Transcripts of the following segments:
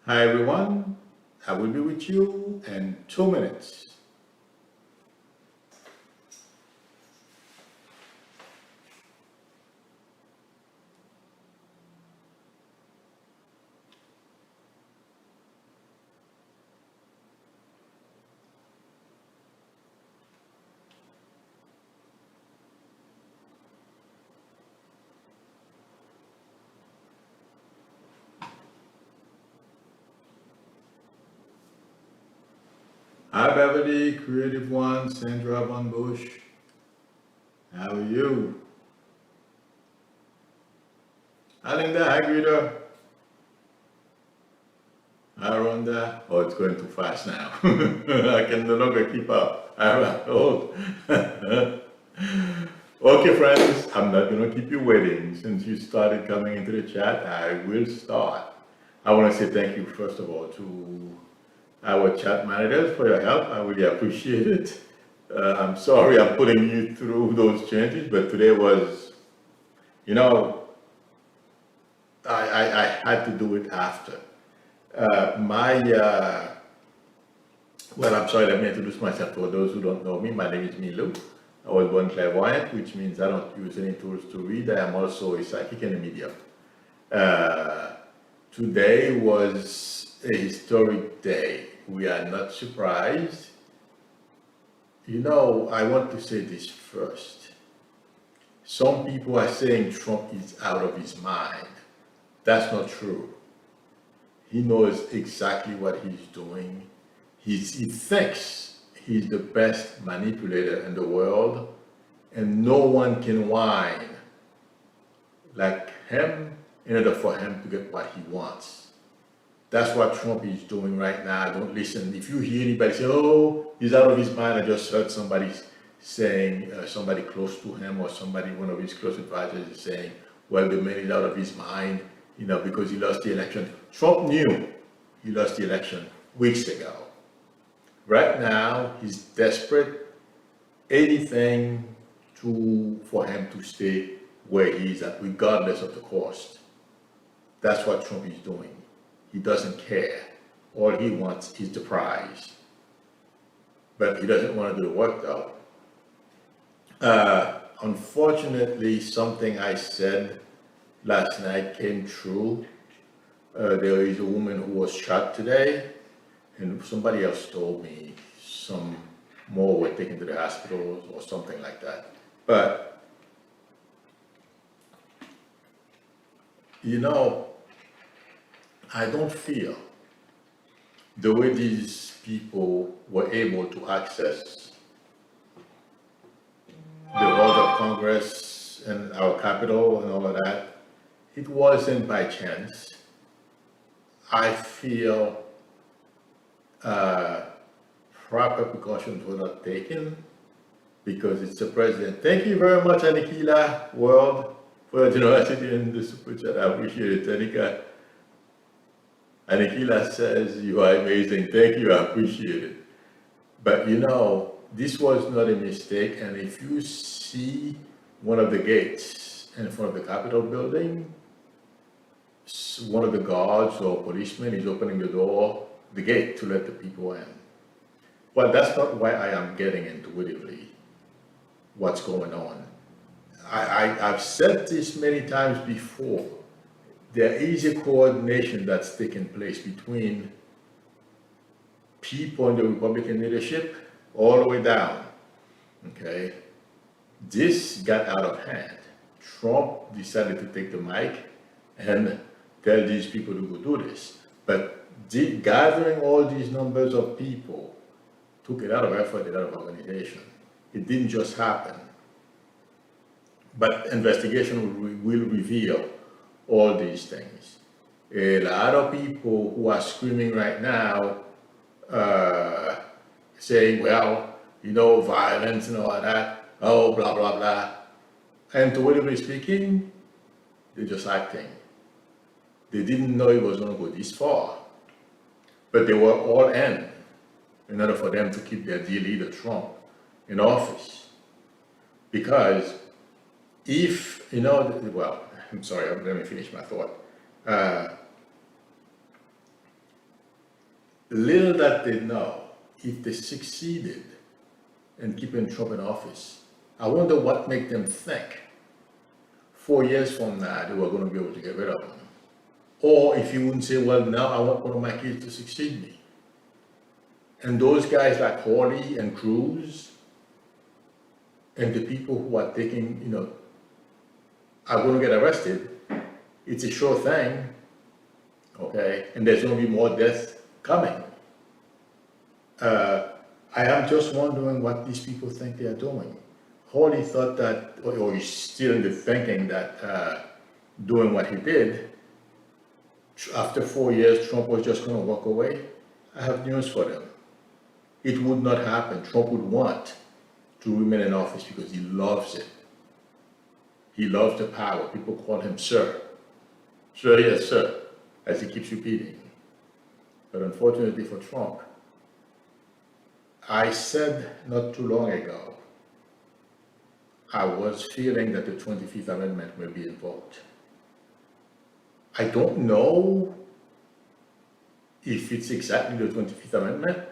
Hi everyone, I will be with you in 2 minutes. Hi Beverly, Creative One, Sandra Von Bush. How are you? Hi Linda, hi Greta. Hi Rhonda. Oh, it's going too fast now. I can no longer keep up. Oh. Okay friends, I'm not going to keep you waiting. Since you started coming into the chat, I will start. I want to say thank you first of all to our chat managers for your help. I really appreciate it. I'm sorry I'm putting you through those changes, but today was, you know, I had to do it after. Well, I'm sorry, let me introduce myself for those who don't know me. My name is Milou. I was born clairvoyant, which means I don't use any tools to read. I am also a psychic and a medium. Uh, Today was a historic day. We are not surprised. I want to say this first. Some people are saying Trump is out of his mind. That's not true. He knows exactly what he's doing. He thinks he's the best manipulator in the world, and no one can whine like him in order for him to get what he wants. That's what Trump is doing right now. Don't listen. If you hear anybody say, oh, he's out of his mind, I just heard somebody saying, somebody close to him or somebody, one of his close advisors is saying, well, the man is out of his mind, because he lost the election. Trump knew he lost the election weeks ago. Right now, he's desperate, anything for him to stay where he is at, regardless of the cost. That's what Trump is doing. He doesn't care. All he wants is the prize. But he doesn't want to do the work though. Unfortunately, something I said last night came true. There is a woman who was shot today, and somebody else told me some more were taken to the hospitals or something like that. But, I don't feel the way these people were able to access the halls of Congress and our Capitol and all of that, it wasn't by chance. I feel proper precautions were not taken because it's the president. Thank you very much, Anikila World, for your generosity in the super chat. I appreciate it, Anika. Anikila says, you are amazing. Thank you, I appreciate it. But this was not a mistake. And if you see one of the gates in front of the Capitol building, one of the guards or policemen is opening the gate to let the people in. Well, that's not why I am getting intuitively what's going on. I've said this many times before. There is a coordination that's taking place between people in the Republican leadership all the way down. Okay? This got out of hand. Trump decided to take the mic and tell these people to go do this. But gathering all these numbers of people took a lot of effort, a lot of organization. It didn't just happen. But investigation will reveal all these things. A lot of people who are screaming right now, saying, well, violence and all that, oh, blah, blah, blah. And intuitively speaking, they're just acting. They didn't know it was going to go this far. But they were all in order for them to keep their dear leader, Trump, in office. Because if, well, I'm sorry, let me finish my thought. Little that they know, if they succeeded in keeping Trump in office, I wonder what made them think 4 years from now they were going to be able to get rid of him. Or if you wouldn't say, well, now I want one of my kids to succeed me. And those guys like Hawley and Cruz and the people who are taking, are going to get arrested, it's a sure thing, okay? And there's going to be more deaths coming. I am just wondering what these people think they are doing. Hawley thought that, or he's still in the thinking that doing what he did, after 4 years, Trump was just going to walk away. I have news for them. It would not happen. Trump would want to remain in office because he loves it. He loves the power. People call him sir. Sir, yes, sir, as he keeps repeating. But unfortunately for Trump, I said not too long ago, I was feeling that the 25th Amendment may be invoked. I don't know if it's exactly the 25th Amendment,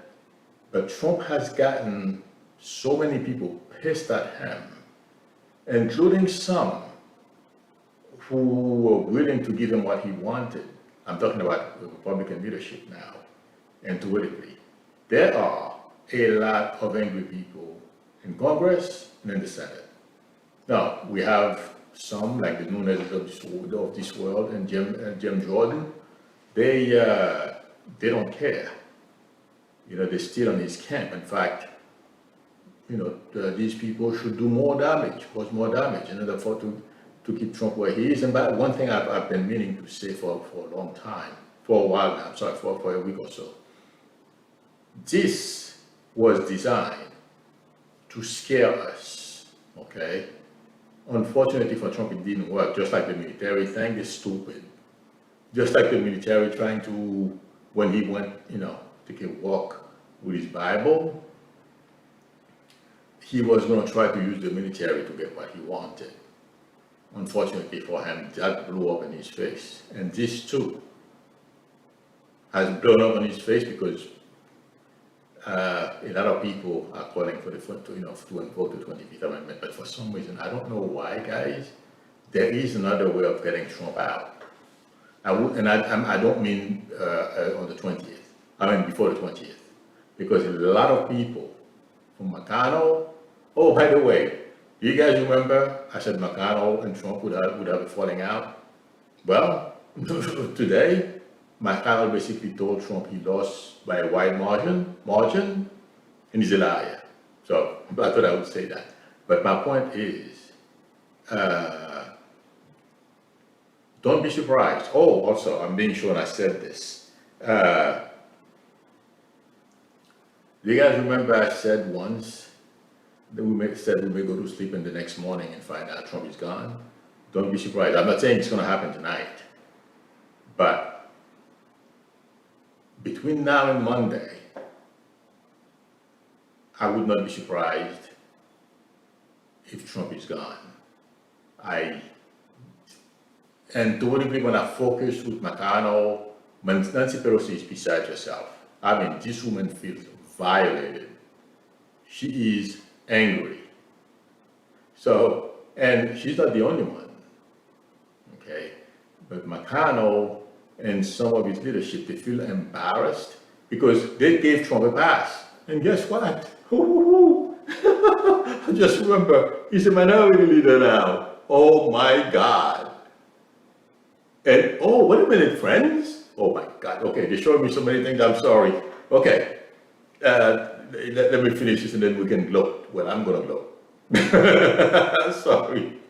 but Trump has gotten so many people pissed at him, including some who were willing to give him what he wanted. I'm talking about the Republican leadership now, and politically. There are a lot of angry people in Congress and in the Senate. Now, we have some, like the Nunes of this world and Jim Jordan, they don't care. They're still on his camp. In fact, these people should do more damage, cause more damage in order to keep Trump where he is. And but one thing I've been meaning to say for a long time, for a while now, sorry, for a week or so. This was designed to scare us, okay? Unfortunately for Trump, it didn't work. Just like the military thing is stupid. Just like the military trying to, when he went, take a walk with his Bible, he was going to try to use the military to get what he wanted. Unfortunately for him, that blew up in his face. And this too has blown up in his face because a lot of people are calling for to invoke the 25th Amendment, but for some reason, I don't know why, guys, there is another way of getting Trump out. I don't mean on the 20th, I mean before the 20th, because a lot of people from McConnell, oh, by the way, do you guys remember I said McConnell and Trump would have a falling out? Well, today, McConnell basically told Trump he lost by a wide margin, and he's a liar. So I thought I would say that. But my point is, don't be surprised. Oh, also, I'm being sure I said this. Do you guys remember I said once that we may go to sleep and the next morning and find out Trump is gone? Don't be surprised. I'm not saying it's going to happen tonight, but between now and Monday, I would not be surprised if Trump is gone. And to what degree when I focus with McConnell, when Nancy Pelosi is beside herself, I mean, this woman feels violated. She is angry. So, and she's not the only one, okay? But McConnell and some of his leadership, they feel embarrassed because they gave Trump a pass. And guess what? I just remember, he's a minority leader now. Oh my God. And, oh, wait a minute, friends. Oh my God, okay, they showed me so many things, I'm sorry. Okay, let me finish this and then we can gloat. Well, I'm gonna gloat. Sorry.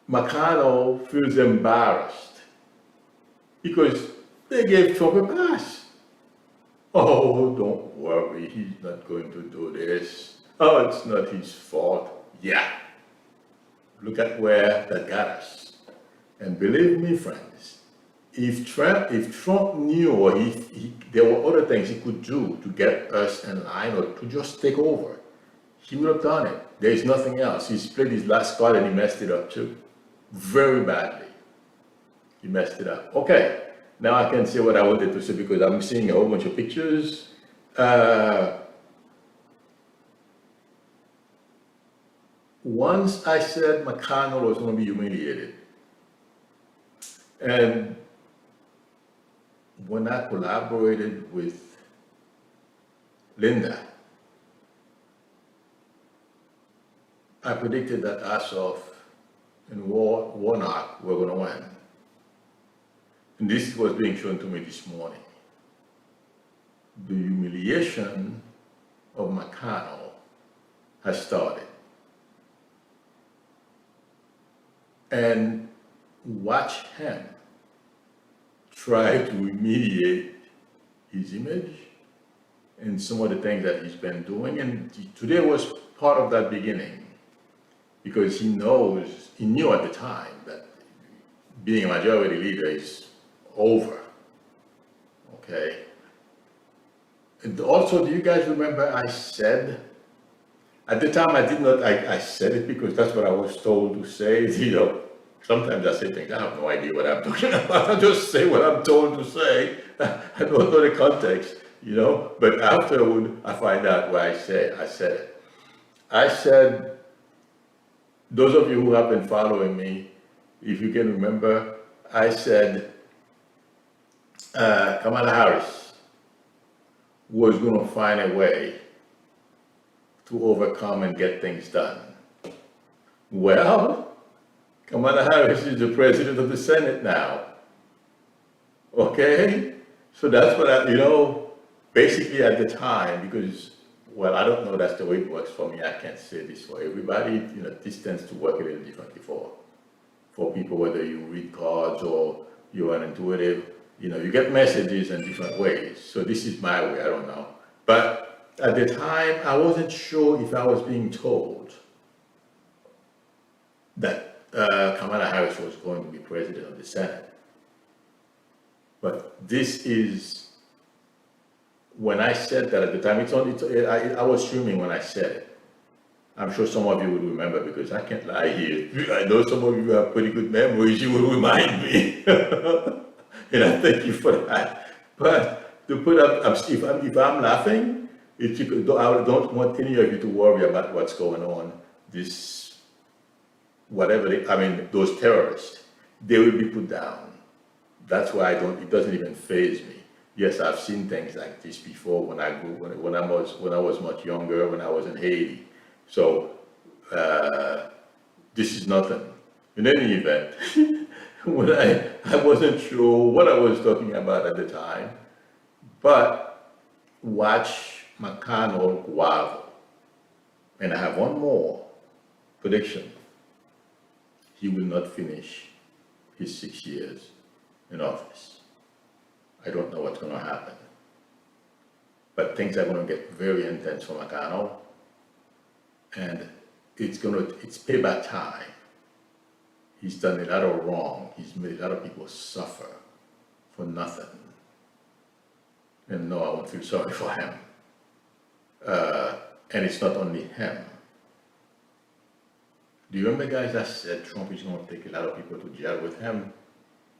McConnell feels embarrassed because they gave Trump a pass. Oh, don't worry, he's not going to do this. Oh, it's not his fault. Yeah. Look at where that got us. And believe me, friends, if Trump knew or there were other things he could do to get us in line or to just take over, he would have done it. There is nothing else. He's played his last card and he messed it up too. Very badly. He messed it up. Okay, now I can say what I wanted to say because I'm seeing a whole bunch of pictures. Once I said McConnell was going to be humiliated, and when I collaborated with Linda, I predicted that Ossoff and Warnock were going to win. And this was being shown to me this morning. The humiliation of McConnell has started. And watch him try to remediate his image and some of the things that he's been doing. And today was part of that beginning, because he knew at the time that being a majority leader is over. Okay. And also, do you guys remember I said, at the time I said it because that's what I was told to say. Sometimes I say things, I have no idea what I'm talking about. I just say what I'm told to say. I don't know the context, But afterward, I find out why I said it. I said, those of you who have been following me, if you can remember, I said Kamala Harris was going to find a way to overcome and get things done. Well, Kamala Harris is the president of the Senate now. Okay? So that's what basically at the time, because, well, I don't know that's the way it works for me. I can't say this for everybody. This tends to work a little differently for people, whether you read cards or you're an intuitive. You get messages in different ways. So this is my way, I don't know. But at the time, I wasn't sure if I was being told that Kamala Harris was going to be president of the Senate. But this is, when I said that at the time, I was streaming when I said it. I'm sure some of you would remember because I can't lie here. I know some of you have pretty good memories, you will remind me. And I thank you for that. But to put up, if I'm laughing, I don't want any of you to worry about what's going on. Those terrorists, they will be put down. That's why it doesn't even faze me. Yes, I've seen things like this before when I was much younger, when I was in Haiti. So this is nothing. In any event, when I wasn't sure what I was talking about at the time, but watch McConnell grovel. And I have one more prediction. He will not finish his 6 years in office. I don't know what's going to happen. But things are going to get very intense for McConnell. And it's payback time. He's done a lot of wrong. He's made a lot of people suffer for nothing. And no, I won't feel sorry for him. And it's not only him. Do you remember, guys, I said Trump is going to take a lot of people to jail with him?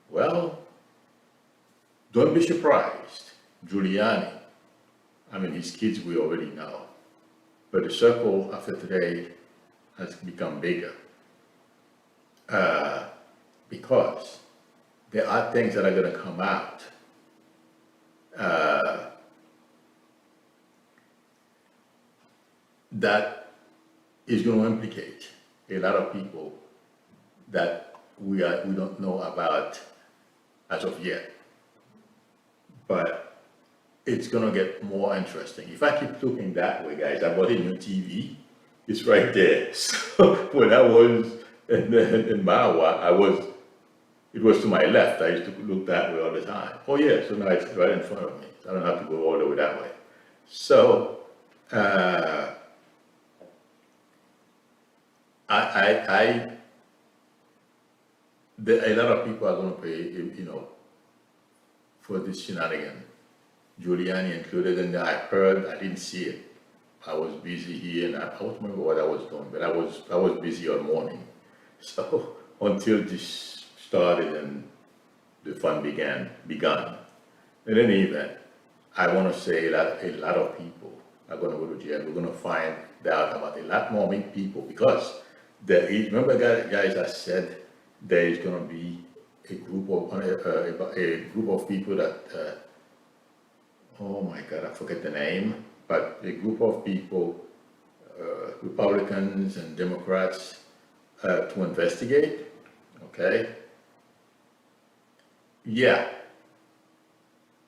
Well, don't be surprised. Giuliani, his kids we already know. But the circle after today has become bigger. Because there are things that are going to come out that is going to implicate a lot of people that we don't know about as of yet. But it's going to get more interesting. If I keep looking that way, guys, I bought a new TV. It's right there. So when I was in Mawa, it was to my left. I used to look that way all the time. Oh yeah, so now it's right in front of me. I don't have to go all the way that way. So a lot of people are going to pay, for this shenanigan, Giuliani included. And I didn't see it. I was busy here, and I don't remember what I was doing, but I was busy all morning. So until this started, and the fun begun. In any event, I want to say that a lot of people are going to go to jail. We're going to find out about a lot more people because remember, guys, I said there is going to be a group of people that oh my God, I forget the name, but a group of people, Republicans and Democrats, to investigate. Okay. Yeah.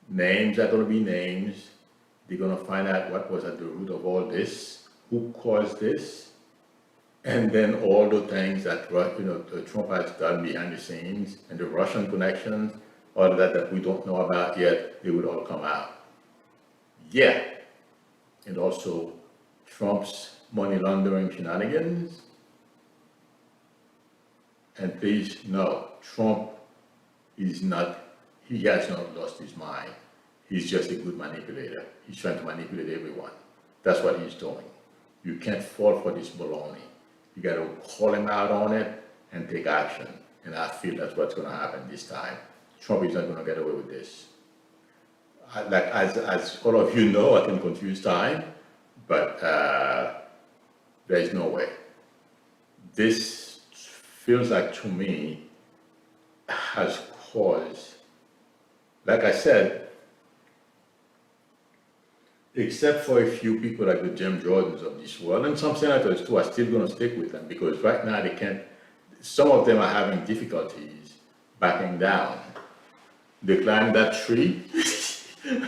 Names are going to be names. They're going to find out what was at the root of all this, who caused this, and then all the things that Trump has done behind the scenes and the Russian connections, all that we don't know about yet, they would all come out. Yeah, and also Trump's money laundering shenanigans. And please, no, Trump is not. He has not lost his mind. He's just a good manipulator. He's trying to manipulate everyone. That's what he's doing. You can't fall for this baloney. You got to call him out on it and take action. And I feel that's what's going to happen this time. Trump is not going to get away with this. As all of you know, I can confuse time, but there is no way. This feels like, to me, has caused, like I said, except for a few people like the Jim Jordans of this world, and some senators too are still going to stick with them because right now they can't, some of them are having difficulties backing down. They climb that tree, and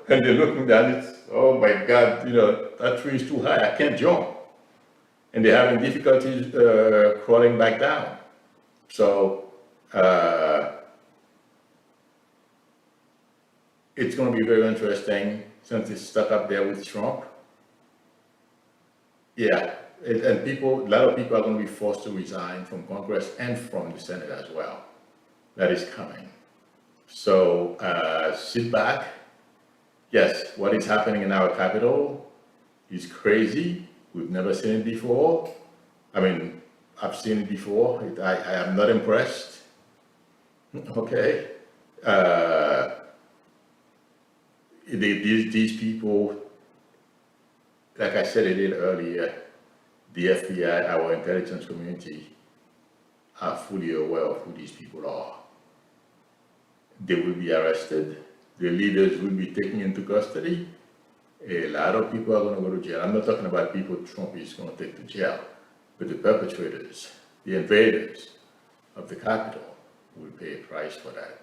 they're looking down, it's, oh my God, that tree is too high, I can't jump. And they're having difficulties crawling back down. So, it's going to be very interesting since it's stuck up there with Trump. Yeah, and a lot of people are going to be forced to resign from Congress and from the Senate as well. That is coming. So sit back. Yes, what is happening in our Capitol is crazy. We've never seen it before. I mean, I've seen it before. I am not impressed. Okay. These people, like I said a little earlier, the FBI, our intelligence community, are fully aware of who these people are. They will be arrested. The leaders will be taken into custody. A lot of people are going to go to jail. I'm not talking about people Trump is going to take to jail, but the perpetrators, the invaders of the Capitol will pay a price for that.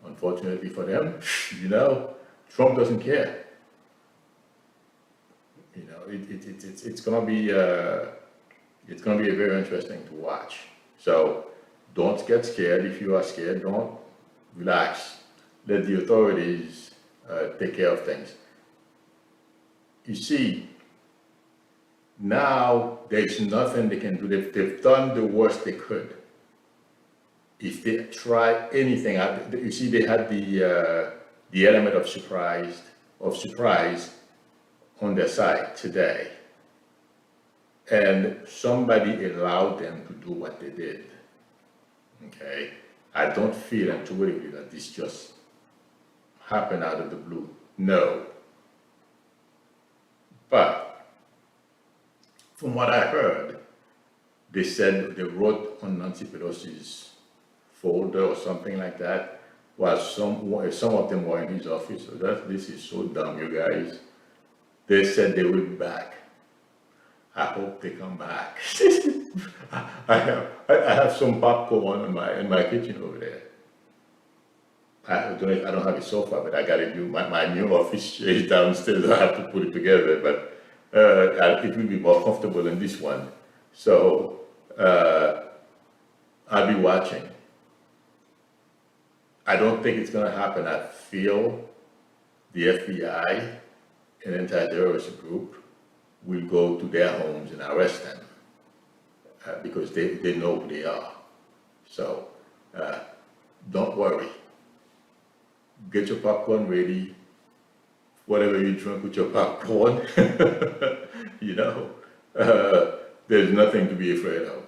Unfortunately for them, Trump doesn't care. It's going to be very interesting to watch. So don't get scared. If you are scared, don't. Relax. Let the authorities take care of things. You see, now there's nothing they can do. They've done the worst they could. If they try anything, you see, they had the element of surprise on their side today, and somebody allowed them to do what they did. Okay, I don't feel intuitively that this just happened out of the blue. No. But from what I heard, they said they wrote on Nancy Pelosi's folder or something like that, while some of them were in his office. So this is so dumb, you guys. They said they will be back. I hope they come back. I have some popcorn in my kitchen over there. I don't have a sofa, but I got to do my new office chair is downstairs. I have to put it together, but it will be more comfortable than this one. So I'll be watching. I don't think it's going to happen. I feel the FBI, an anti-terrorist group, will go to their homes and arrest them because they know who they are. So don't worry. Get your popcorn ready. Whatever you drink with your popcorn, there's nothing to be afraid of.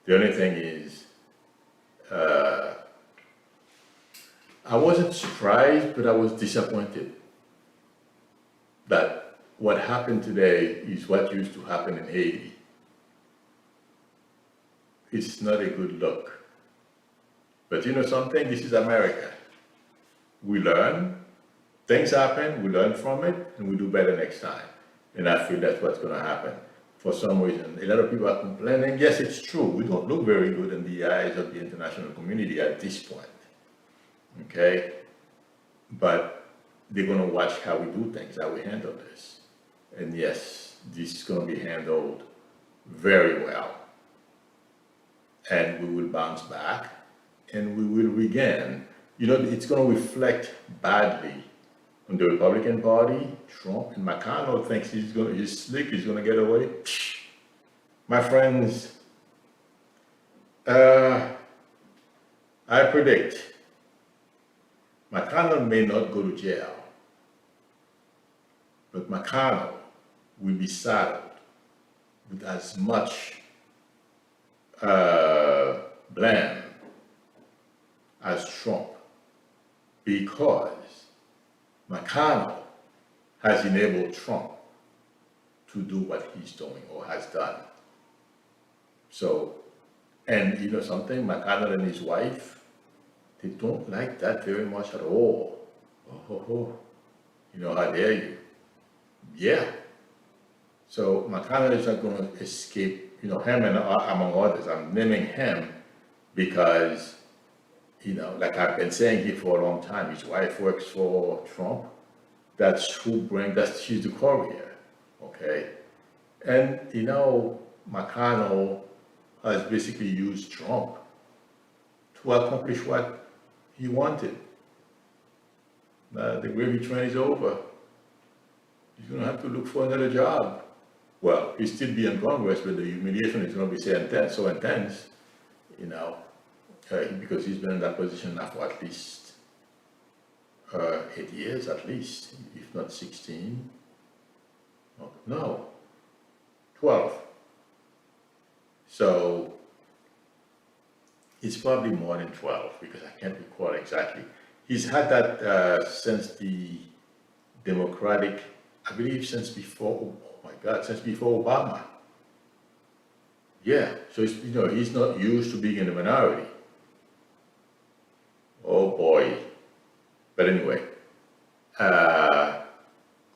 The only thing is, I wasn't surprised, but I was disappointed that what happened today is what used to happen in Haiti. It's not a good look. But you know something? This is America. We learn, things happen, we learn from it, and we do better next time. And I feel that's what's going to happen. For some reason, a lot of people are complaining. Yes, it's true. We don't look very good in the eyes of the international community at this point. Okay? But they're going to watch how we do things, how we handle this. And yes, this is going to be handled very well. And we will bounce back and we will regain. You know, it's going to reflect badly on the Republican Party. Trump and McConnell thinks he's slick, he's going to get away. My friends, I predict McConnell may not go to jail, but McConnell will be saddled with as much blame as Trump, because McConnell has enabled Trump to do what he's doing or has done. So, and you know something, McConnell and his wife, they don't like that very much at all. You know, how dare you? Yeah. So McConnell is not going to escape, you know, him and among others. I'm naming him because, you know, like I've been saying here for a long time, his wife works for Trump. She's the courier, okay? And, you know, McConnell has basically used Trump to accomplish what he wanted. The gravy train is over. He's going to have to look for another job. Well, he'll still be in Congress, but the humiliation is going to be so intense, you know, because he's been in that position now for at least 8 years, at least, if not 16. No, 12. So it's probably more than 12 because I can't recall exactly. He's had that since the Democratic, I believe since before, since before Obama. Yeah, so it's, you know, he's not used to being in the minority. Oh boy. But anyway,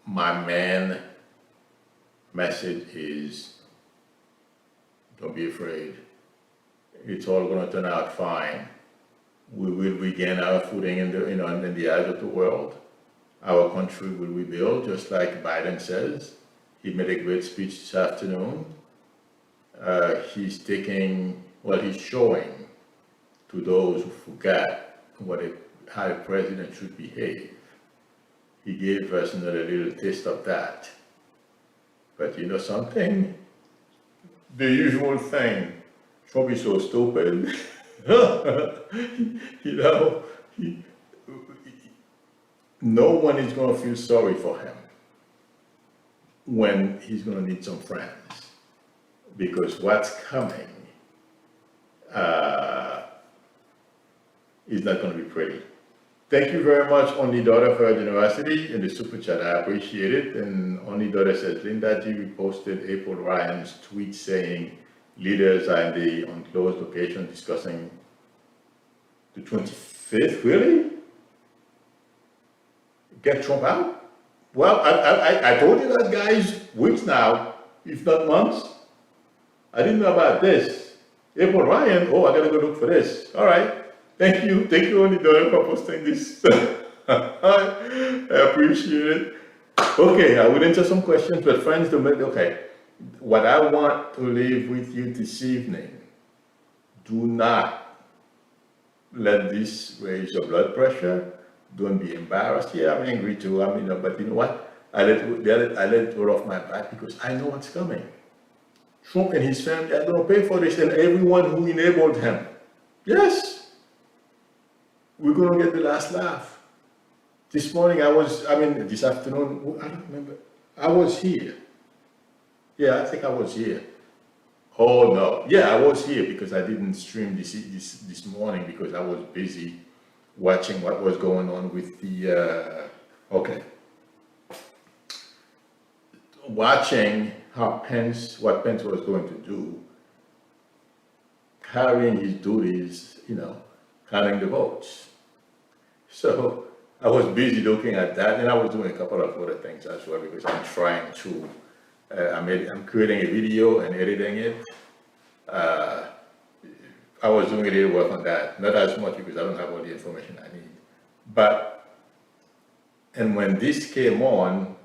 my main message is don't be afraid. It's all going to turn out fine. We will regain our footing in the, you know, in the eyes of the world. Our country will rebuild, just like Biden says. He made a great speech this afternoon. He's showing to those who forgot how a president should behave. He gave us another little taste of that. But you know something? The usual thing. Trump is so stupid. You know, no one is going to feel sorry for him when he's going to need some friends, because what's coming is not going to be pretty. Thank you very much, Only Daughter, for your generosity in the super chat. I appreciate it. And Only Daughter says, Linda G reposted April Ryan's tweet saying leaders are in the unclosed location discussing the 25th. Really? Get Trump out? Well, I told you that, guys, weeks now, if not months. I didn't know about this. April Ryan, I gotta go look for this. All right. Thank you, Only Daughter, for posting this. I appreciate it. Okay, I will answer some questions, but friends, okay. What I want to leave with you this evening, do not let this raise your blood pressure. Don't be embarrassed. Yeah, I'm angry too. But you know what? I let it roll off my back because I know what's coming. Trump and his family are going to pay for this, and everyone who enabled him. Yes. We're going to get the last laugh. This morning this afternoon, I don't remember. I was here. Yeah, I think I was here Oh no, yeah, I was here because I didn't stream this morning because I was busy watching what was going on with the okay, watching what Pence was going to do, carrying his duties, counting the votes. So I was busy looking at that, and I was doing a couple of other things as well because I'm trying to. I'm creating a video and editing it. Uh, I was doing a little work on that, not as much because I don't have all the information I need. And when this came on,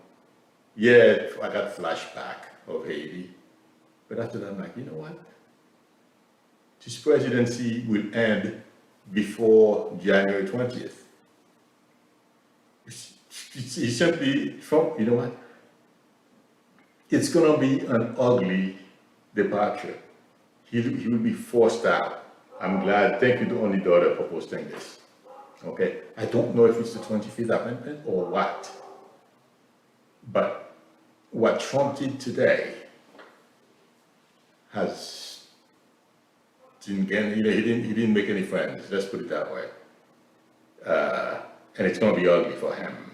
yeah, I got flashback of Haiti. But after that, I'm like, you know what? This presidency will end before January 20th. It's simply, Trump, you know what? It's going to be an ugly departure. He will be forced out. I'm glad. Thank you, the only daughter, for posting this. Okay. I don't know if it's the 25th Amendment or what. But what Trump did today he didn't make any friends. Let's put it that way. And it's going to be ugly for him.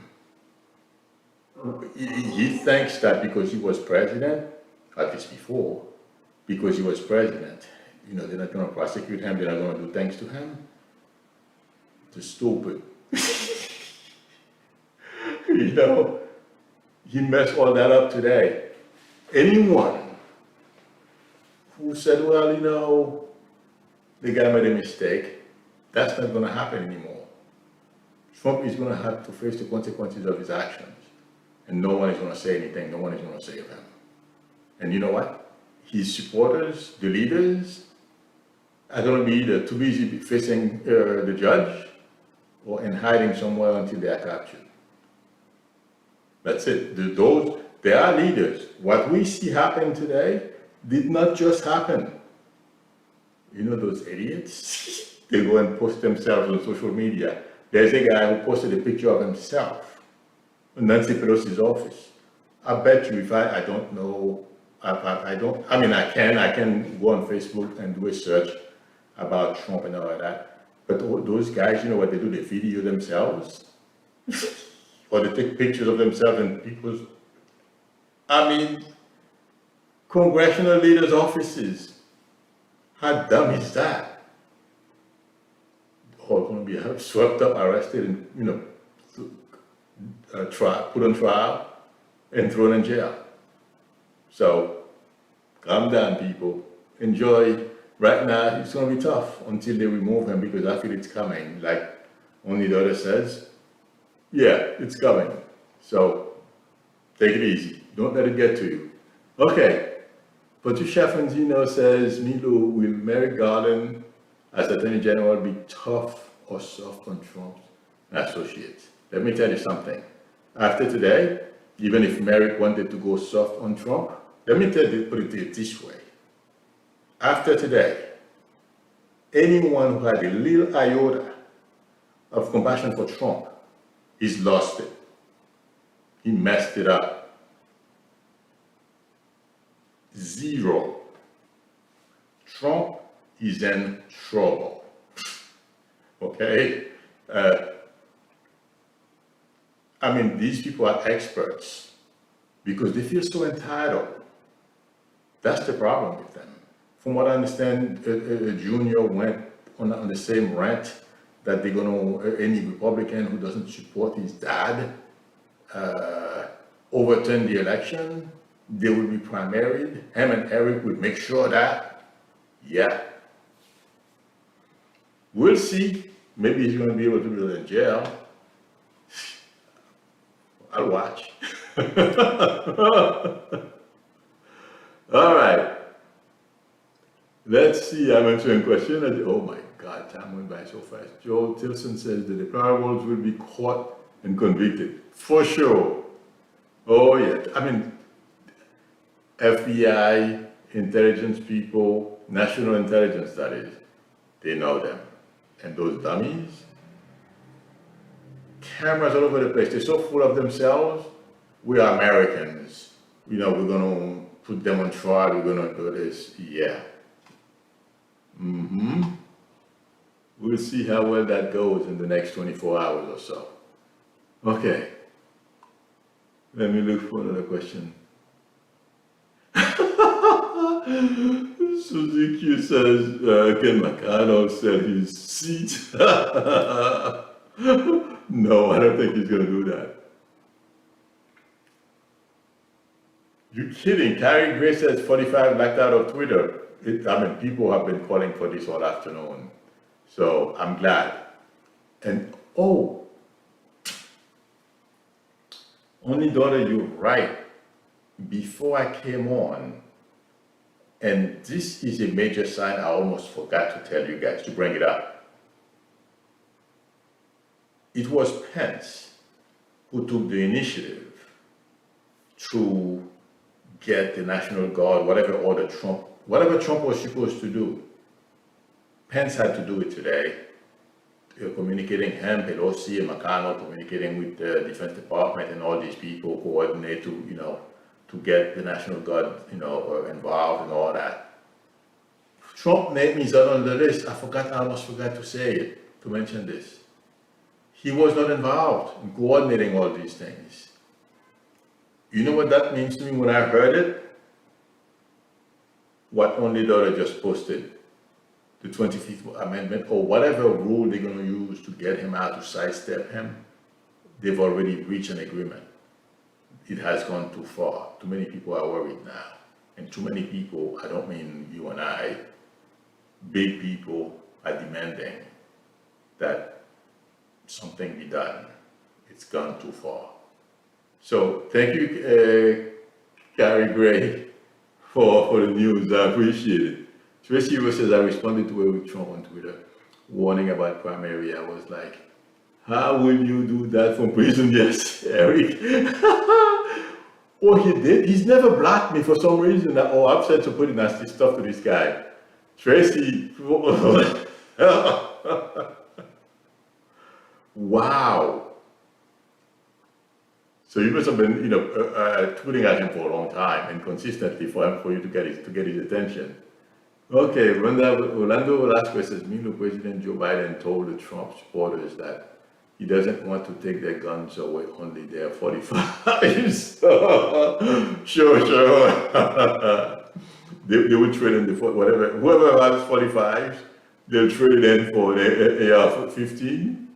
He thinks that because he was president, at least before, because he was president, they're not going to prosecute him, they're not going to do things to him. It's stupid. He messed all that up today. Anyone who said, well, the guy made a mistake, that's not going to happen anymore. Trump is going to have to face the consequences of his actions. And no one is going to say anything, no one is going to save him. And you know what? His supporters, the leaders, are going to be either too busy facing the judge or in hiding somewhere until they are captured. That's it. They are leaders. What we see happen today did not just happen. Those idiots? They go and post themselves on social media. There's a guy who posted a picture of himself in Nancy Pelosi's office. I bet you if I don't know, I can go on Facebook and do a search about Trump and all of that. But those guys, what they do? They video themselves. Or they take pictures of themselves in people's, congressional leaders' offices. How dumb is that? All going to be swept up, arrested, and put on trial, and thrown in jail. So, calm down, people. Enjoy. Right now, it's going to be tough until they remove him because I feel it's coming. Like only the other says, yeah, it's coming. So, take it easy. Don't let it get to you. Okay. Patricia Fantino says Milo will Merrick Garland as Attorney General be tough or soft on Trump's associates. Let me tell you something. After today, even if Merrick wanted to go soft on Trump, let me put it this way. After today, anyone who had a little iota of compassion for Trump, he's lost it. He messed it up. Zero. Trump is in trouble. Okay? These people are experts because they feel so entitled. That's the problem with them. From what I understand, Junior went on the same rant that they're going to, any Republican who doesn't support his dad, overturn the election. They will be primaried. Him and Eric will make sure that, yeah. We'll see. Maybe he's going to be able to go to jail. I'll watch. All right. Let's see. I'm answering a question. Oh my God, time went by so fast. Joe Tilson says the deplorables will be caught and convicted. For sure. Oh yeah. FBI, intelligence people, national intelligence that is, they know them. And those dummies, cameras all over the place. They're so full of themselves. We are Americans. We're going to put them on trial, we're gonna do this. Yeah. We'll see how well that goes in the next 24 hours or so. Okay. Let me look for another question. Suzuki says, can McConnell sell his seat? No, I don't think he's going to do that. You're kidding. Carrie Gray says 45 backed out of Twitter. People have been calling for this all afternoon. So I'm glad. And only daughter, you're right. Before I came on, and this is a major sign, I almost forgot to tell you guys, to bring it up. It was Pence who took the initiative to get the National Guard, whatever Trump was supposed to do. Pence had to do it today. Communicating him, Pelosi, and McConnell, communicating with the Defense Department and all these people, coordinate to get the National Guard, involved and all that. Trump named me on the list. I almost forgot to say it, to mention this. He was not involved in coordinating all these things. You know what that means to me when I heard it? What only daughter just posted, the 25th Amendment, or whatever rule they're going to use to get him out, to sidestep him, they've already reached an agreement. It has gone too far. Too many people are worried now. And too many people, I don't mean you and I, big people are demanding that something be done. It's gone too far. So thank you, Carrie Gray, for the news. I appreciate it. Tracy says, I responded to Eric Trump on Twitter, warning about primary. I was like, how will you do that from prison? Yes, Eric. He did. He's never blocked me for some reason. I'm set to put nasty stuff to this guy. Tracy. Wow. So you must have been, tweeting at him for a long time and consistently for you to get his attention. Okay, Orlando Velasquez says, meanwhile, President Joe Biden told the Trump supporters that he doesn't want to take their guns away, only their 45s. Sure. They would trade in whoever has 45s, they'll trade in for the AR-15.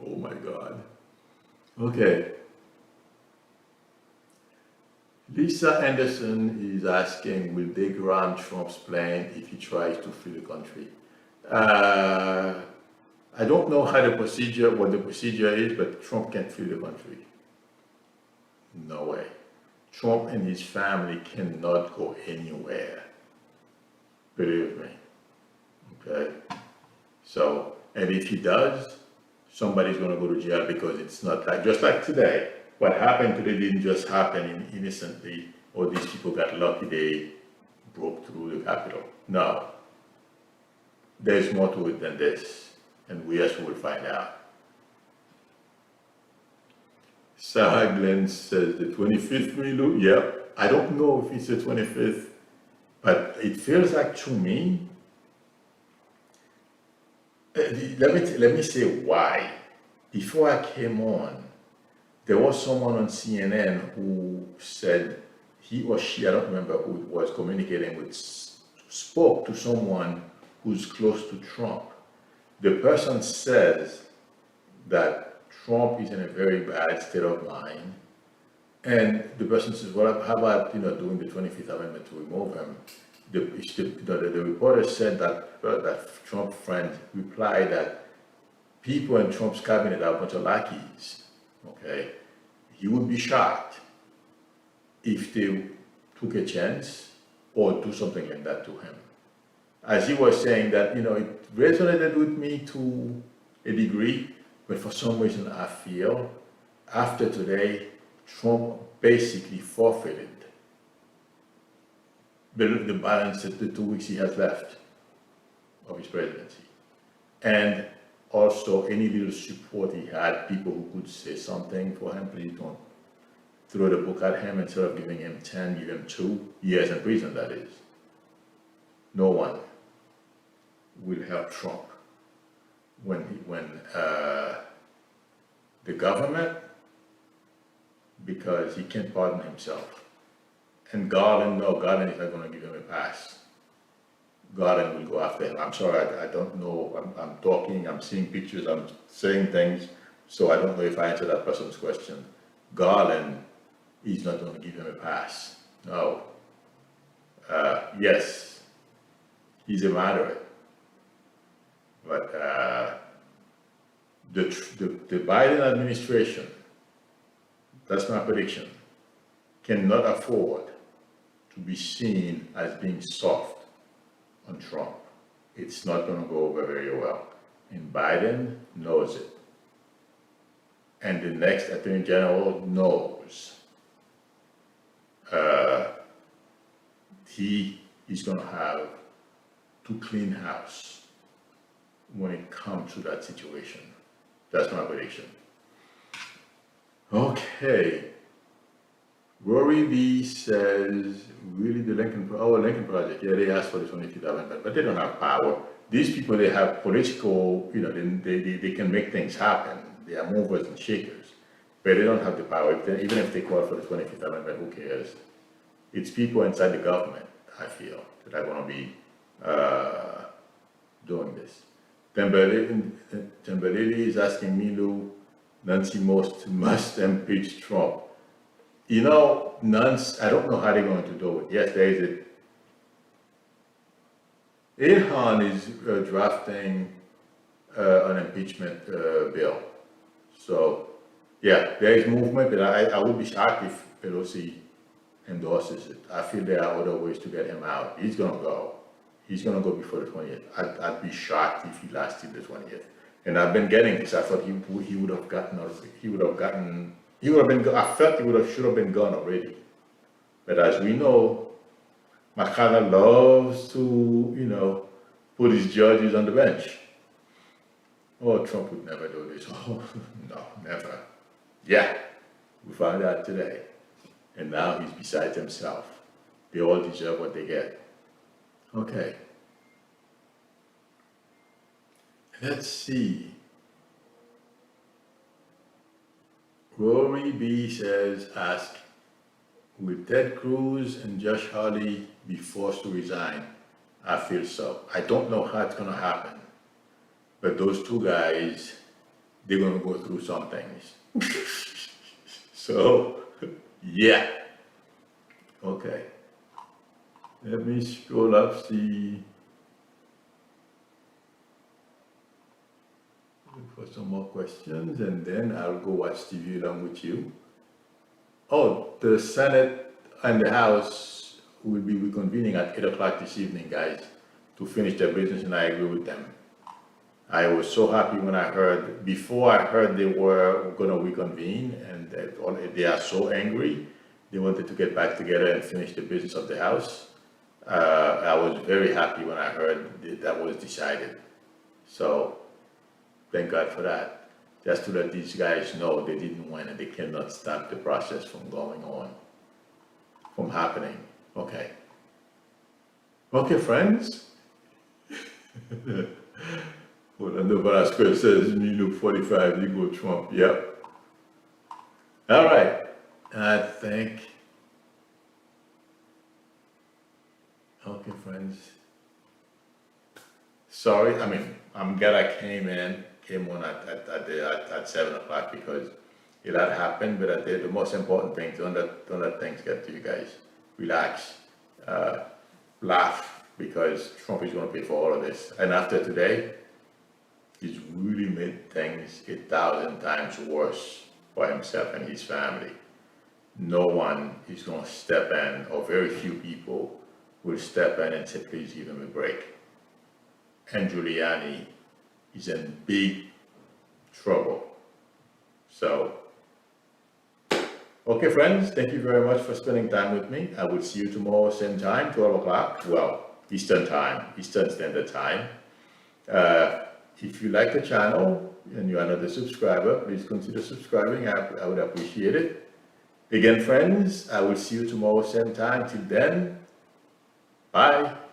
Oh my God. Okay. Lisa Anderson is asking, will they grant Trump's plan if he tries to flee the country? I don't know what the procedure is, but Trump can't flee the country. No way. Trump and his family cannot go anywhere. Believe me. Okay? So, and if he does, somebody's going to go to jail, because it's not just like today. What happened today didn't just happen innocently, or these people got lucky they broke through the Capitol. No. There's more to it than this, and we will find out. Sarah Glenn says the 25th Milu. Yeah, I don't know if it's the 25th, but it feels like to me. Let me say why. Before I came on, there was someone on CNN who said he or she, I don't remember who it was, communicating with, spoke to someone who's close to Trump. The person says that Trump is in a very bad state of mind, and the person says, well, how about doing the 25th Amendment to remove him? The reporter said that Trump friend replied that people in Trump's cabinet are a bunch of lackeys. Okay, he would be shocked if they took a chance or do something like that to him. As he was saying that, it resonated with me to a degree, but for some reason I feel after today, Trump basically forfeited the balance of the 2 weeks he has left of his presidency. And also any little support he had, people who could say something for him, please don't. throw the book at him instead of giving him 10, give him 2 years in prison, that is. No one will help Trump when the government, because he can't pardon himself. And Garland, no, Garland is not going to give him a pass. Garland will go after him. I'm sorry, I don't know. I'm talking, I'm seeing pictures, I'm saying things, so I don't know if I answered that person's question. Garland is not going to give him a pass. No. Yes, he's a moderate. But the Biden administration, that's my prediction, cannot afford to be seen as being soft on Trump. It's not going to go over very well. And Biden knows it. And the next Attorney General knows. He is going to have to clean house when it comes to that situation. That's my prediction. Okay. Rory B says, really the Lincoln Project, yeah, they asked for the 25th Amendment, but they don't have power. These people, they have political, they can make things happen. They are movers and shakers, but they don't have the power. Even if they call for the 25th Amendment, who cares? It's people inside the government, I feel, that are going to be doing this. Temberlili is asking me, Lou, Nancy must impeach Trump. Nancy, I don't know how they're going to do it. Yes, there is Ilhan is drafting an impeachment bill. So, yeah, there is movement, but I would be shocked if Pelosi endorses it. I feel there are other ways to get him out. He's going to go. He's going to go before the 20th. I'd be shocked if he lasted the 20th. And I've been getting this. I thought he would have gotten, I felt he should have been gone already. But as we know, McConnell loves to, put his judges on the bench. Oh, Trump would never do this. Oh, no, never. Yeah, we found out today. And now he's beside himself. They all deserve what they get. Okay. Let's see. Rory B says, ask, will Ted Cruz and Josh Hawley be forced to resign? I feel so. I don't know how it's going to happen. But those two guys, they're going to go through some things. So, yeah. Okay. Let me scroll up, see. Look for some more questions, and then I'll go watch TV along with you. Oh, the Senate and the House will be reconvening at 8 o'clock this evening, guys, to finish their business, and I agree with them. I was so happy when I heard, before I heard they were going to reconvene, and they are so angry, they wanted to get back together and finish the business of the House. I was very happy when I heard that was decided. So, thank God for that. Just to let these guys know they didn't win and they cannot stop the process from going on, from happening. Okay. Okay, friends. Well, the Velasquez says, me look 45, you go Trump. Yep. All right. I think. Okay, friends. Sorry, I'm glad I came on at 7 o'clock because a lot happened, but the most important thing, don't let things get to you guys. Relax, laugh, because Trump is going to pay for all of this. And after today, he's really made things 1,000 times worse for himself and his family. No one is going to step in, or very few people will step in and say, please give him a break. And Giuliani is in big trouble. So, okay, friends, thank you very much for spending time with me. I will see you tomorrow, same time, 12 o'clock. Well, Eastern time, Eastern Standard Time. If you like the channel and you are not a subscriber, please consider subscribing. I would appreciate it. Again, friends, I will see you tomorrow, same time. Till then, bye.